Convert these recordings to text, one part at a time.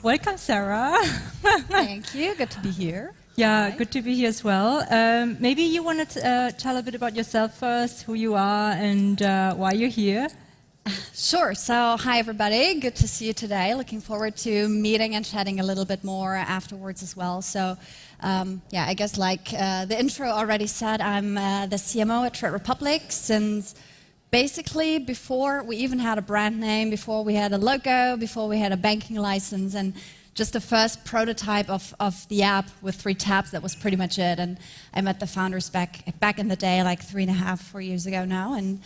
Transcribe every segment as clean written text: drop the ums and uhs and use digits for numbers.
Welcome, Sara. Thank you. Good to be here. Yeah, Hi. good to be here as well. Maybe you want to tell a bit about yourself first, who you are and why you're here. Sure. So, hi everybody. Good to see you today. Looking forward to meeting and chatting a little bit more afterwards as well. So, yeah, I guess like the intro already said, I'm the CMO at Trade Republic since basically before we even had a brand name, before we had a logo, before we had a banking license, and just the first prototype of the app with 3 tabs. That was pretty much it. And I met the founders back in the day, like 3.5, 4 years ago now. And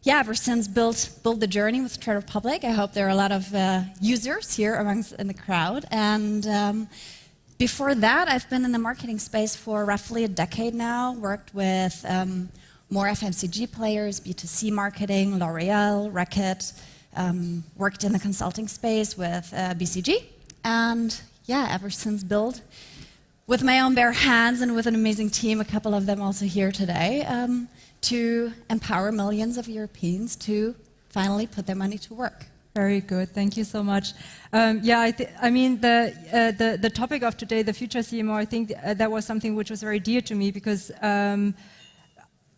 yeah, ever since built the journey with Trade Republic. I hope there are a lot of users here in the crowd. And before that, I've been in the marketing space for roughly a decade now. Worked with more FMCG players, B2C marketing, L'Oreal, Reckitt. Worked in the consulting space with BCG. And yeah, ever since built with my own bare hands and with an amazing team, a couple of them also here today, to empower millions of Europeans to finally put their money to work. Very good, thank you so much. Yeah, I mean the topic of today, the future CMO, I think that was something which was very dear to me because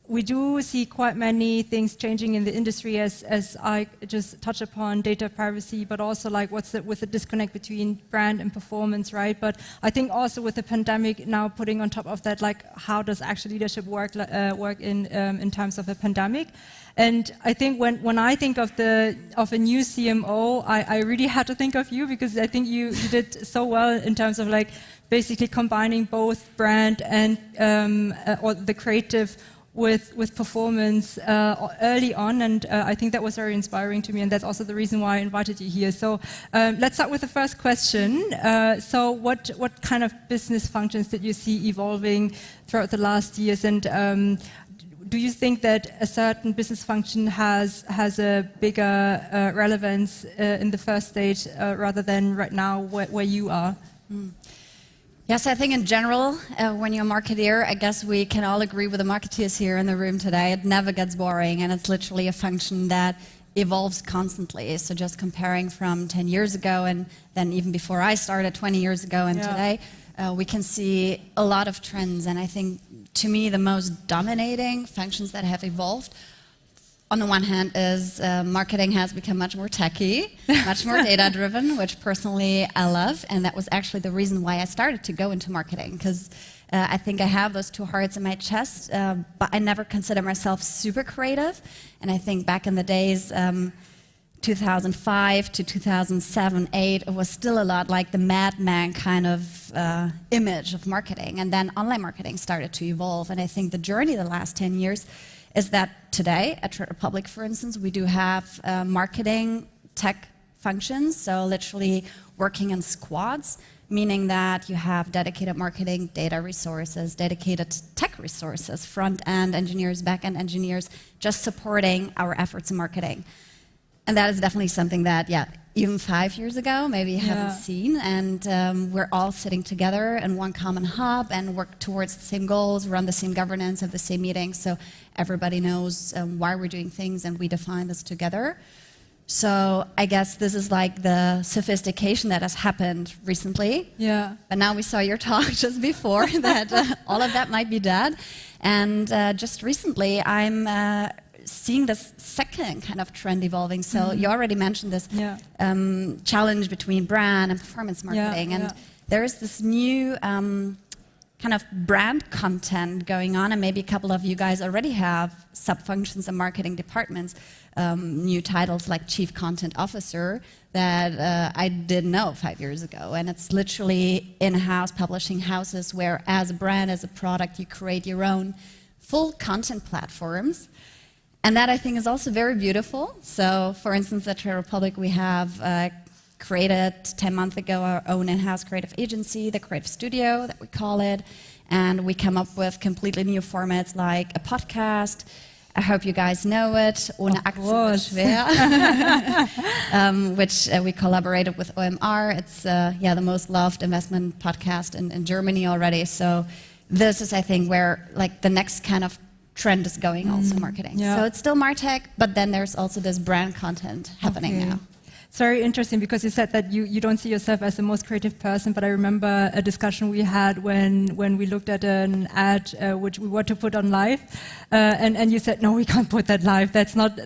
we do see quite many things changing in the industry as I just touched upon, data privacy, but also like with the disconnect between brand and performance, right? But I think also with the pandemic now putting on top of that, like how does actually leadership work in terms of a pandemic? And I think when I think of a new CMO, I really had to think of you because I think you did so well in terms of like basically combining both brand and or the creative with performance early on, and I think that was very inspiring to me, and that's also the reason why I invited you here. So let's start with the first question. So what kind of business functions did you see evolving throughout the last years, and do you think that a certain business function has a bigger relevance in the first stage rather than right now where you are? Yes, I think in general, when you're a marketeer, I guess we can all agree with the marketeers here in the room today, it never gets boring, and it's literally a function that evolves constantly. So just comparing from 10 years ago and then even before I started 20 years ago and today, we can see a lot of trends. And I think, to me, the most dominating functions that have evolved, on the one hand, is marketing has become much more techy, much more data-driven, which personally I love, and that was actually the reason why I started to go into marketing, because I think I have those 2 hearts in my chest, but I never consider myself super creative, and I think back in the days, 2005 to 2007, 2008, it was still a lot like the madman kind of image of marketing, and then online marketing started to evolve, and I think the journey the last 10 years is that today, at Trade Republic, for instance, we do have marketing tech functions, so literally working in squads, meaning that you have dedicated marketing data resources, dedicated tech resources, front-end engineers, back-end engineers, just supporting our efforts in marketing. And that is definitely something that, even 5 years ago, maybe you haven't seen, and we're all sitting together in one common hub and work towards the same goals, run the same governance, have the same meetings, so everybody knows why we're doing things, and we define this together. So I guess this is like the sophistication that has happened recently. Yeah. But now we saw your talk just before that all of that might be dead, and just recently I'm seeing this second kind of trend evolving. So you already mentioned this challenge between brand and performance marketing, and there is this new kind of brand content going on, and maybe a couple of you guys already have sub-functions in marketing departments, new titles like Chief Content Officer that I didn't know 5 years ago, and it's literally in-house publishing houses where as a brand, as a product, you create your own full content platforms. And that, I think, is also very beautiful. So, for instance, at Trade Republic, we have created 10 months ago our own in-house creative agency, the Creative Studio, that we call it. And we come up with completely new formats like a podcast. I hope you guys know it, Ohne Aktien schwer, which we collaborated with OMR. It's the most loved investment podcast in Germany already. So this is, I think, where like the next kind of trend is going, also marketing. So it's still MarTech, but then there's also this brand content happening now. it's very interesting because you said that you don't see yourself as the most creative person, but I remember a discussion we had when we looked at an ad which we want to put on live, and you said, no, we can't put that live. That's not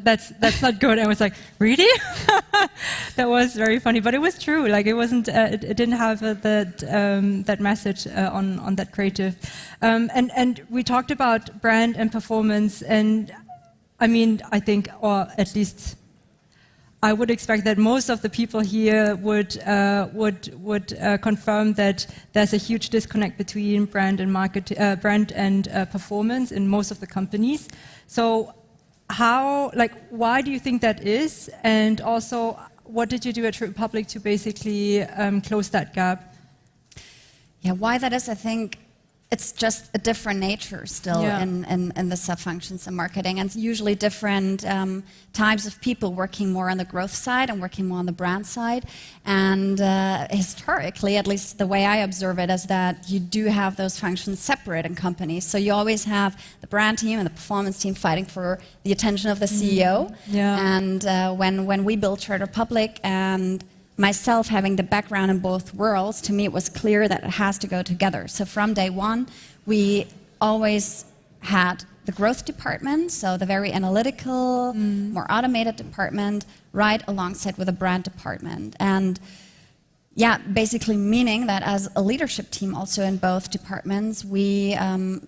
good. I was like, really? That was very funny, but it was true. Like it wasn't. It didn't have that message on that creative. And we talked about brand and performance, and I mean, I think, or at least I would expect that most of the people here would confirm that there's a huge disconnect between brand and performance in most of the companies. So, why do you think that is? And also, what did you do at Republic to basically close that gap? Yeah, why that is, I think. It's just a different nature still in the sub-functions in marketing, and it's usually different types of people working more on the growth side and working more on the brand side. And historically, at least the way I observe it, is that you do have those functions separate in companies. So you always have the brand team and the performance team fighting for the attention of the CEO. And when we built Trade Republic, and myself having the background in both worlds, to me it was clear that it has to go together. So from day one, we always had the growth department, so the very analytical, more automated department, right alongside with the brand department. And yeah, basically meaning that as a leadership team also in both departments, we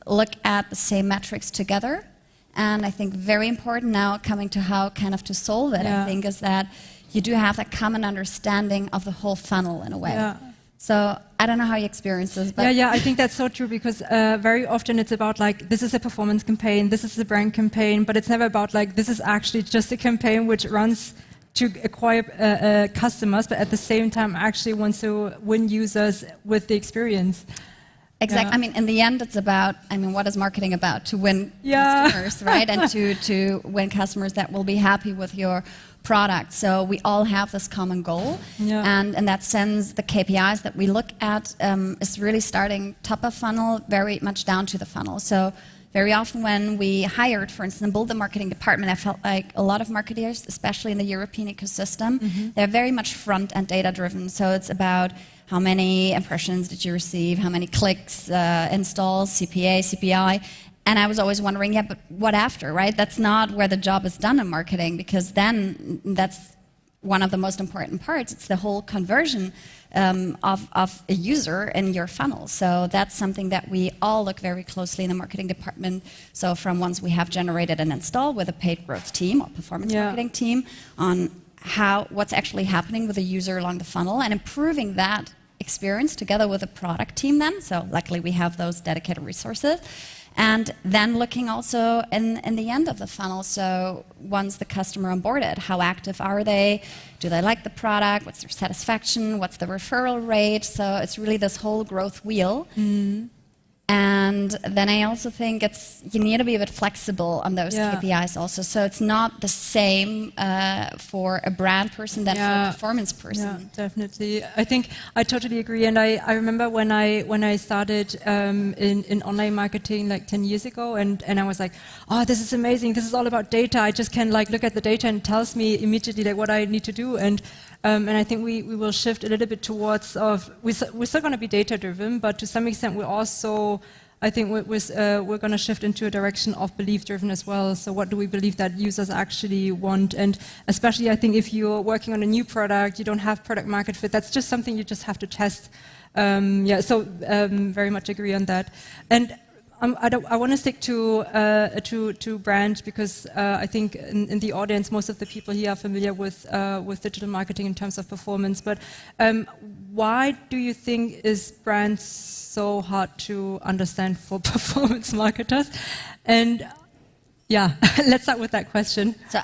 look at the same metrics together. And I think very important now, coming to how kind of to solve it, I think, is that you do have that common understanding of the whole funnel in a way. Yeah. So I don't know how you experience this, but yeah, I think that's so true, because very often it's about like, this is a performance campaign, this is a brand campaign, but it's never about like, this is actually just a campaign which runs to acquire customers, but at the same time actually wants to win users with the experience. Exactly. I mean, in the end, it's about, what is marketing about? To win customers, right? And to win customers that will be happy with your product. So we all have this common goal. And in that sense, the KPIs that we look at is really starting top of funnel, very much down to the funnel. So very often when we hired, for instance, and built the marketing department, I felt like a lot of marketers, especially in the European ecosystem, they're very much front and data driven. So it's about how many impressions did you receive, how many clicks, installs, CPA, CPI. And I was always wondering, yeah, but what after, right? That's not where the job is done in marketing, because then that's one of the most important parts. It's the whole conversion of a user in your funnel. So that's something that we all look very closely in the marketing department. So from once we have generated an install with a paid growth team or performance marketing team on what's actually happening with the user along the funnel, and improving that experience together with the product team then. So luckily we have those dedicated resources. And then looking also in the end of the funnel, so once the customer onboarded, how active are they? Do they like the product? What's their satisfaction? What's the referral rate? So it's really this whole growth wheel. And then I also think you need to be a bit flexible on those KPIs also. So it's not the same for a brand person than for a performance person. Yeah, definitely. I think I totally agree. And I remember when I started in online marketing like 10 years ago, and I was like, oh, this is amazing. This is all about data. I just can like look at the data and it tells me immediately like what I need to do. And I think we will shift a little bit towards we're still going to be data driven, but to some extent we're also, I think we're going to shift into a direction of belief driven as well. So what do we believe that users actually want? And especially I think if you're working on a new product, you don't have product market fit, that's just something you just have to test. Very much agree on that. And I want to stick to brand, because I think in the audience most of the people here are familiar with digital marketing in terms of performance. But why do you think is brand so hard to understand for performance marketers? And let's start with that question. So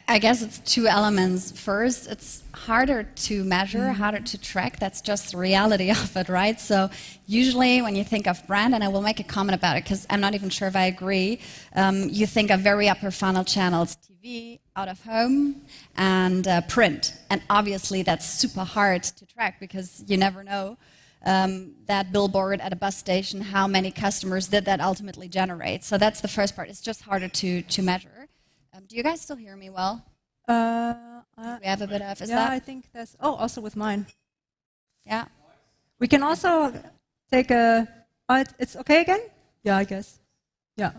I guess it's two elements. First, it's harder to measure, harder to track. That's just the reality of it, right? So usually when you think of brand, and I will make a comment about it because I'm not even sure if I agree, you think of very upper funnel channels, TV, out of home, and print. And obviously that's super hard to track because you never know that billboard at a bus station, how many customers did that ultimately generate. So that's the first part. It's just harder to measure. Do you guys still hear me well? We have a bit of, I think that's, also with mine. Yeah. We can also take a, it's okay again? Yeah, I guess. Yeah.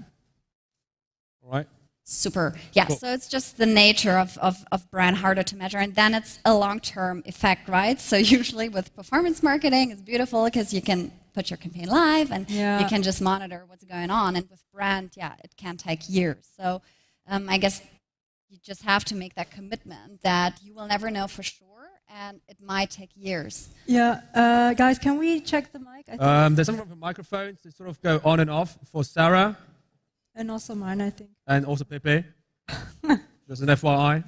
All right. Super. Yeah, cool. So it's just the nature of brand, harder to measure. And then it's a long-term effect, right? So usually with performance marketing, it's beautiful because you can put your campaign live and you can just monitor what's going on. And with brand, it can take years. So I guess you just have to make that commitment that you will never know for sure, and it might take years. Yeah, guys, can we check the mic? There's some microphones that sort of go on and off for Sarah. And also mine, I think. And also Pepe. Just an FYI.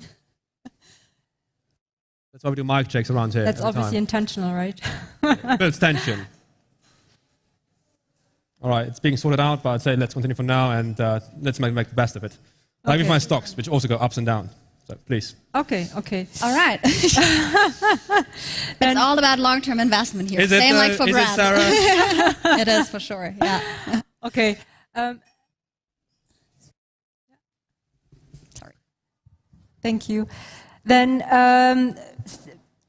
That's why we do mic checks around here. That's obviously intentional, right? Builds tension. All right, it's being sorted out, but I'd say let's continue for now and let's make the best of it. Like with my stocks, which also go ups and down. So please. Okay. All right. It's all about long-term investment here. Same like for brand. Is it, Sarah? It is for sure. Yeah. Okay. Sorry. Thank you. Then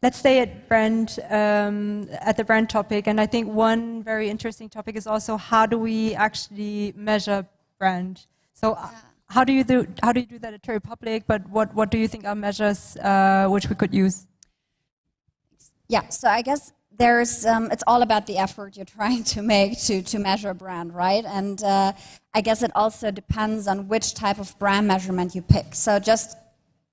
let's stay at brand, at the brand topic. And I think one very interesting topic is also how do we actually measure brand? So. How do you do that at Republic? But what do you think are measures which we could use? Yeah, so I guess there's it's all about the effort you're trying to make to measure a brand, right? And I guess it also depends on which type of brand measurement you pick. So just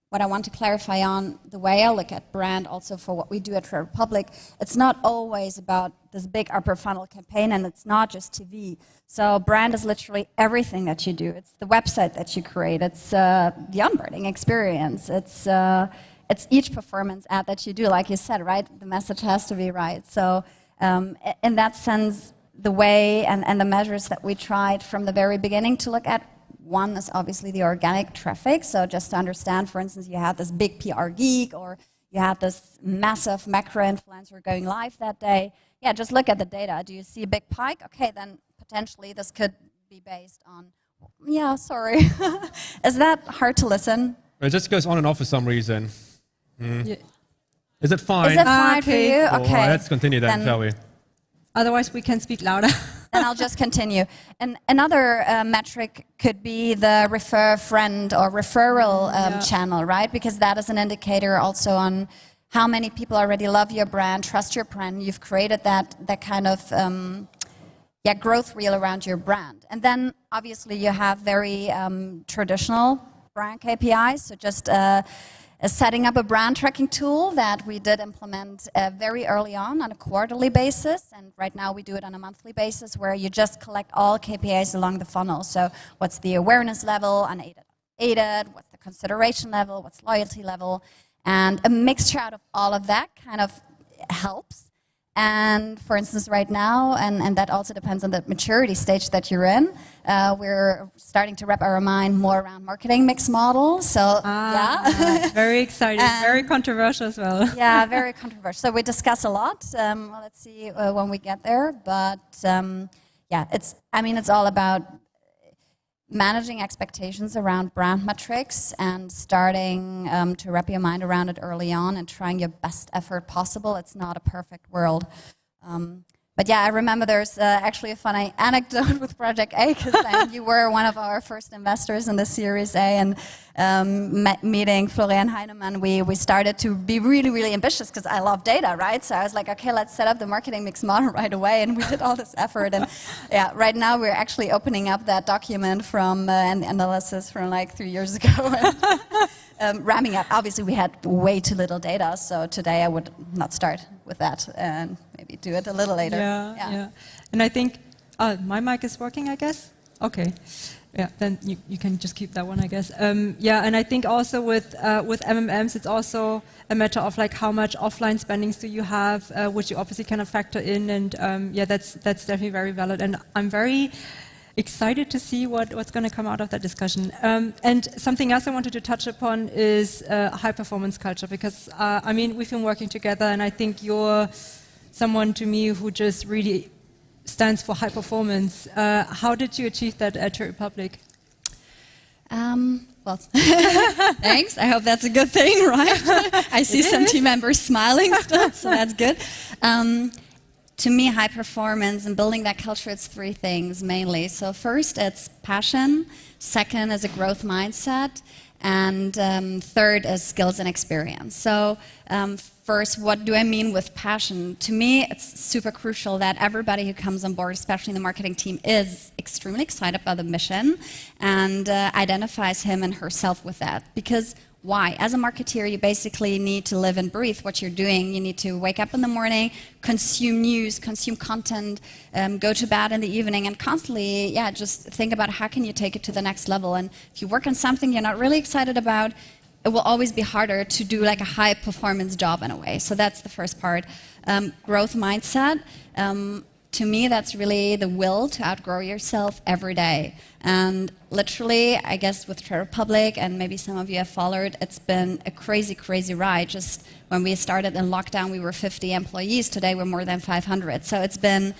what I want to clarify on the way I look at brand, also for what we do at Republic, it's not always about this big upper funnel campaign, and it's not just TV. So brand is literally everything that you do. It's the website that you create. It's the onboarding experience. It's each performance ad that you do, like you said, right? The message has to be right. So in that sense, the way and the measures that we tried from the very beginning to look at, one is obviously the organic traffic. So just to understand, for instance, you had this big PR geek or you had this massive macro influencer going live that day. Yeah, just look at the data. Do you see a big pike? Okay, then potentially this could be based on, yeah, sorry. Is that hard to listen? It just goes on and off for some reason. Yeah. Is it fine? Is it fine for you? Okay. Let's continue then, shall we? Otherwise, we can speak louder. Then I'll just continue. And another metric could be the refer friend or referral channel, right? Because that is an indicator also on how many people already love your brand, trust your brand. You've created that kind of growth reel around your brand. And then obviously you have very traditional brand KPIs. So just setting up a brand tracking tool that we did implement very early on a quarterly basis, and right now we do it on a monthly basis where you just collect all KPIs along the funnel. So what's the awareness level, unaided, aided, what's the consideration level, what's loyalty level, and a mixture out of all of that kind of helps. And for instance, right now, and that also depends on the maturity stage that you're in, we're starting to wrap our mind more around marketing mix models. So, very exciting, very controversial as well. Yeah, very controversial. So we discuss a lot. Let's see when we get there. But it's all about managing expectations around brand metrics and starting to wrap your mind around it early on and trying your best effort possible. It's not a perfect world. But yeah, I remember there's actually a funny anecdote with Project A, because you were one of our first investors in the Series A, and meeting Florian Heinemann, we started to be really, really ambitious because I love data, right? So I was like, okay, let's set up the marketing mix model right away, and we did all this effort. And yeah, right now we're actually opening up that document from an analysis from like 3 years ago. And, ramming up. Obviously, we had way too little data, so today I would not start with that and maybe do it a little later. Yeah. And I think my mic is working, I guess. Okay. Yeah, then you can just keep that one, I guess. And I think also with MMMs, it's also a matter of like how much offline spendings do you have, which you obviously kind of factor in, and that's definitely very valid. And I'm very excited to see what's going to come out of that discussion. And something else I wanted to touch upon is high performance culture, because we've been working together, and I think you're someone to me who just really stands for high performance. How did you achieve that at Republic? Well, thanks. I hope that's a good thing, right? I see some team members smiling still, so that's good. To me, high performance and building that culture, it's three things mainly. So first, it's passion. Second is a growth mindset. And third is skills and experience. So first, what do I mean with passion? To me, it's super crucial that everybody who comes on board, especially the marketing team, is extremely excited by the mission and identifies him and herself with that. Because why? As a marketeer, you basically need to live and breathe what you're doing. You need to wake up in the morning, consume news, consume content, go to bed in the evening, and constantly, just think about how can you take it to the next level. And if you work on something you're not really excited about, it will always be harder to do like a high-performance job in a way. So that's the first part. Growth mindset. To me, that's really the will to outgrow yourself every day. And literally, I guess with Trade Republic, and maybe some of you have followed, it's been a crazy, crazy ride. Just when we started in lockdown, we were 50 employees. Today, we're more than 500. So it's been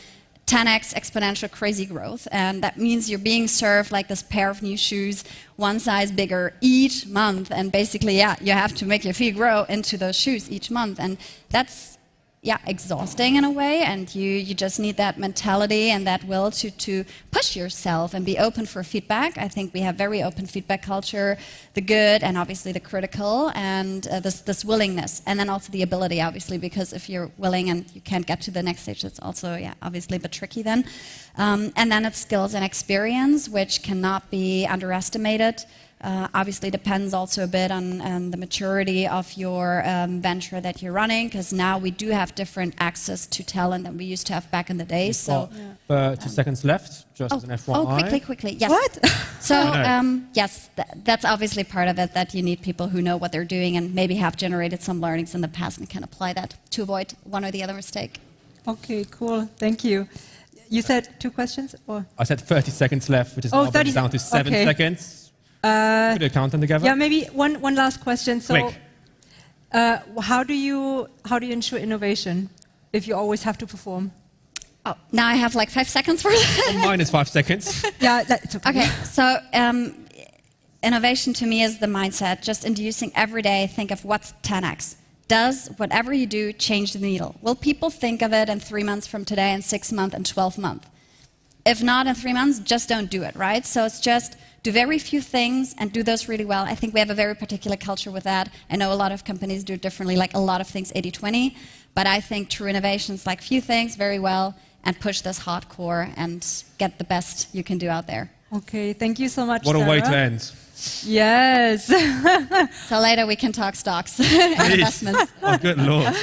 10x exponential crazy growth. And that means you're being served like this pair of new shoes, one size bigger each month. And basically, you have to make your feet grow into those shoes each month. And that's exhausting in a way, and you just need that mentality and that will to push yourself and be open for feedback. I think we have very open feedback culture, the good and obviously the critical, and this willingness, and then also the ability, obviously, because if you're willing and you can't get to the next stage, it's also obviously a bit tricky then. And then it's skills and experience, which cannot be underestimated. Obviously depends also a bit on the maturity of your venture that you're running, because now we do have different access to talent than we used to have back in the day. So 30 seconds left, just as an FYI. Quickly, yes. What? So yes, that's obviously part of it, that you need people who know what they're doing and maybe have generated some learnings in the past and can apply that to avoid one or the other mistake. Okay, cool. Thank you. You said 2 questions? Or? I said 30 seconds left, which is now down to 7 seconds. Could you count them together? Yeah, maybe one last question. So, Quick. how do you ensure innovation if you always have to perform? Oh, now I have like 5 seconds for that. Well, mine is 5 seconds. Yeah, that's okay. Okay, so innovation to me is the mindset, just inducing every day, think of what's 10x. Does whatever you do change the needle? Will people think of it in 3 months from today, and 6 months, and 12 months? If not in 3 months, just don't do it, right? So it's just do very few things and do those really well. I think we have a very particular culture with that. I know a lot of companies do it differently, like a lot of things 80-20, but I think true innovation is like few things very well and push this hardcore and get the best you can do out there. Okay, thank you so much, What a Sara. way to end. Yes. So later we can talk stocks and investments. Oh, good Lord.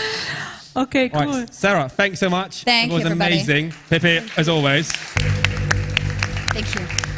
Okay, cool. Right, Sarah, thanks so much. Thank you, It was everybody. amazing. Pippi, as always. Thank you.